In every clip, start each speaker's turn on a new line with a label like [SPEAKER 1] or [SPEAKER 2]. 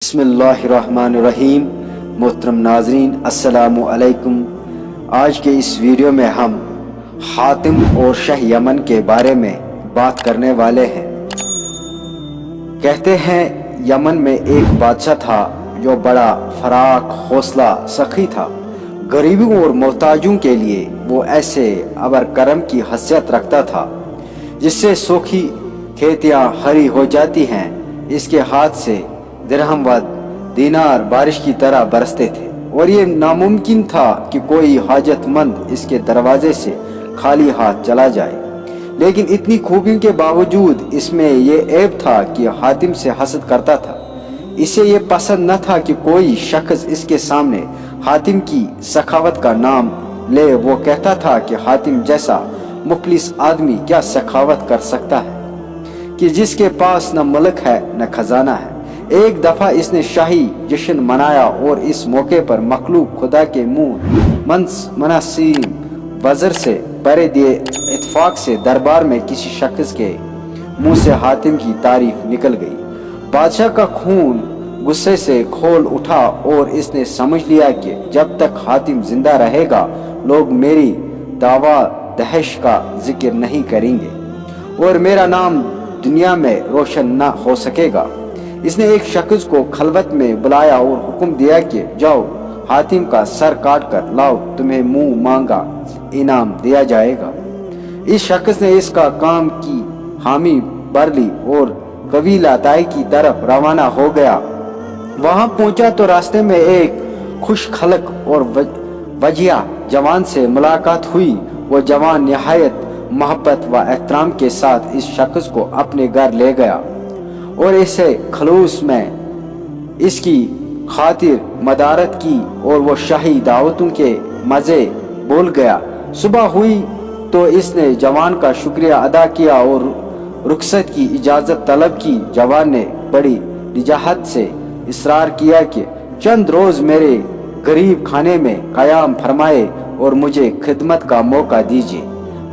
[SPEAKER 1] बिस्मिल्लाहिर्रहमानिर्रहीम। मोहतरम नाजरीन, अस्सलामु अलैकुम। आज के इस वीडियो में हम हातिम और शाह यमन के बारे में बात करने वाले हैं। कहते हैं यमन में एक बादशाह था जो बड़ा फराक, हौसला, सखी था। गरीबों और मोहताजों के लिए वो ऐसे अबर करम की हैसियत रखता था जिससे सूखी खेतियाँ हरी हो जाती हैं। इसके हाथ से दिरहम व दीनार बारिश की तरह बरसते थे और ये नामुमकिन था कि कोई हाजतमंद इसके दरवाजे से खाली हाथ चला जाए। लेकिन इतनी खूबियों के बावजूद इसमें ये ऐब था कि हातिम से हसद करता था। इसे ये पसंद न था कि कोई शख्स इसके सामने हातिम की सखावत का नाम ले। वो कहता था कि हातिम जैसा मुफलिस आदमी क्या सखावत कर सकता है कि जिसके पास न मुल्क है न खजाना है। एक दफा इसने शाही जश्न मनाया और इस मौके पर मखलूक खुदा के मुंह मनसीब वज़र से परे दिए इत्फाक से दरबार में किसी शख्स के मुंह से हातिम की तारीफ निकल गई। बादशाह का खून गुस्से से खोल उठा और इसने समझ लिया कि जब तक हातिम जिंदा रहेगा लोग मेरी दावा दहश का जिक्र नहीं करेंगे और मेरा नाम दुनिया में रोशन न हो सकेगा। इसने एक शख्स को खलवत में बुलाया और हुक्म दिया कि जाओ हातिम का सर काट कर लाओ, तुम्हें मुंह मांगा इनाम दिया जाएगा। इस शख्स ने इसका काम की हामी भर ली और कबीला ताई की तरफ रवाना हो गया। वहां पहुंचा तो रास्ते में एक खुश खलक और वजिया जवान से मुलाकात हुई। वो जवान निहायत मोहब्बत व एहतराम के साथ इस शख्स को अपने घर ले गया और इसे खलूस में इसकी खातिर मदारत की और वो शाही दावतों के मज़े भूल गया। सुबह हुई तो इसने जवान का शुक्रिया अदा किया और रुखसत की इजाज़त तलब की। जवान ने बड़ी निजाहत से इसरार किया कि चंद रोज़ मेरे गरीब खाने में क़याम फरमाए और मुझे खिदमत का मौका दीजिए।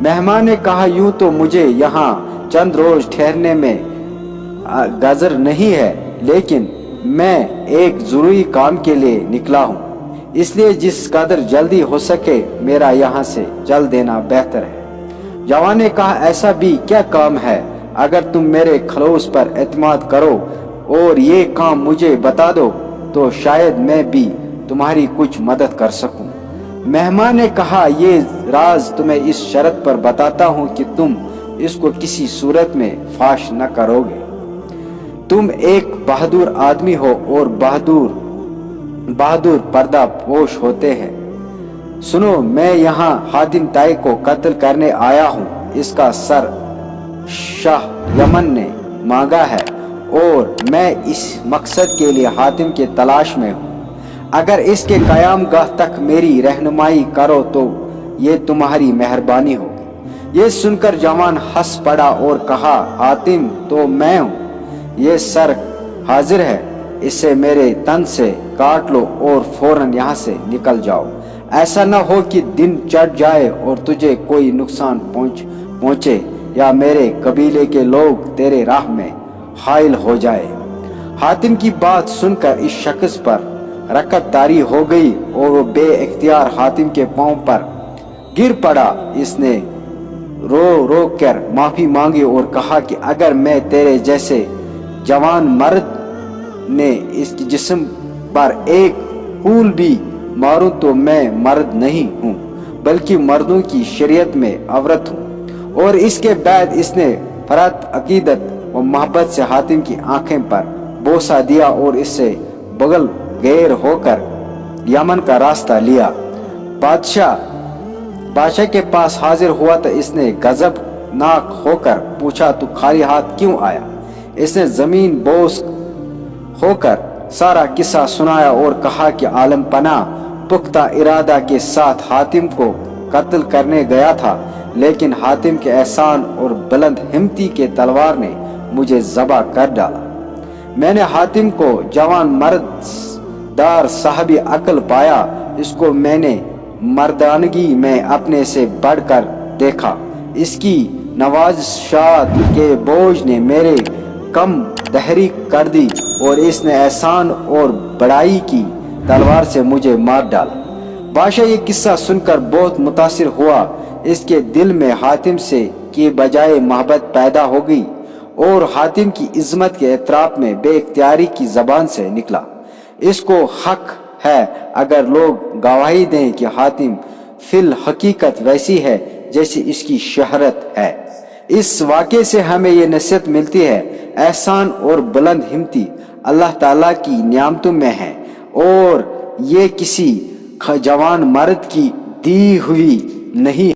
[SPEAKER 1] मेहमान ने कहा, यूँ तो मुझे यहाँ चंद रोज़ ठहरने में गजर नहीं है, लेकिन मैं एक ज़रूरी काम के लिए निकला हूँ, इसलिए जिस कदर जल्दी हो सके मेरा यहाँ से चल देना बेहतर है। जवान ने कहा, ऐसा भी क्या काम है? अगर तुम मेरे खलूस पर एतमाद करो और ये काम मुझे बता दो तो शायद मैं भी तुम्हारी कुछ मदद कर सकूं। मेहमान ने कहा, ये राज तुम्हें इस शर्त पर बताता हूँ कि तुम इसको किसी सूरत में फाश न करोगे। तुम एक बहादुर आदमी हो और बहादुर पर्दा पोश होते हैं। सुनो, मैं यहाँ हातिम ताई को कत्ल करने आया हूँ। इसका सर शाह यमन ने मांगा है और मैं इस मकसद के लिए हातिम के तलाश में हूँ। अगर इसके क़याम गाह तक मेरी रहनुमाई करो तो ये तुम्हारी मेहरबानी होगी। ये सुनकर जवान हंस पड़ा और कहा, हातिम तो मैं हूँ, ये सर हाजिर है, इसे मेरे तन से काट लो और फौरन यहाँ से निकल जाओ। ऐसा न हो कि दिन चढ़ जाए और तुझे कोई नुकसान पहुँचे या मेरे कबीले के लोग तेरे राह में हाइल हो जाए। हातिम की बात सुनकर इस शख्स पर रकत तारी हो गई और वो बेइख्तियार हातिम के पांव पर गिर पड़ा। इसने रो कर माफी मांगी और कहा कि अगर मैं तेरे जैसे जवान मर्द ने इसके जिस्म पर एक फूल भी मारूं तो मैं मर्द नहीं हूँ बल्कि मर्दों की शरीयत में औरत हूँ। और इसके बाद इसने फरत अकीदत और मोहब्बत से हातिम की आंखें पर बोसा दिया और इससे बगल गैर होकर यमन का रास्ता लिया। बादशाह के पास हाजिर हुआ तो इसने गजबनाक होकर पूछा, तू खाली हाथ क्यों आया? इसने जमीन बोस होकर सारा किस्सा सुनाया और कहा कि आलम पना पुख्ता इरादा के साथ हातिम को कत्ल करने गया था, लेकिन हातिम के एहसान और बुलंद हिम्मती के तलवार ने मुझे ज़बा कर डाला। मैंने हातिम को जवान मर्दार साहबी अक्ल पाया। इसको मैंने मर्दानगी में अपने से बढ़कर देखा। इसकी नवाज़शात के बोझ ने मेरे कम تحریک کر دی اور اس نے احسان اور بڑائی کی تلوار سے مجھے مار ڈالا۔ بادشاہ یہ قصہ سن کر بہت متاثر ہوا، اس کے دل میں حاتم سے کی بجائے محبت پیدا ہو گئی اور حاتم کی عظمت کے اعتراف میں بے اختیاری کی زبان سے نکلا، اس کو حق ہے اگر لوگ گواہی دیں کہ حاتم فی الحقیقت ویسی ہے جیسی اس کی شہرت ہے۔ اس واقعے سے ہمیں یہ نصیحت ملتی ہے، احسان اور بلند ہمتی اللہ تعالیٰ کی نعمتوں میں ہیں اور یہ کسی جوان مرد کی دی ہوئی نہیں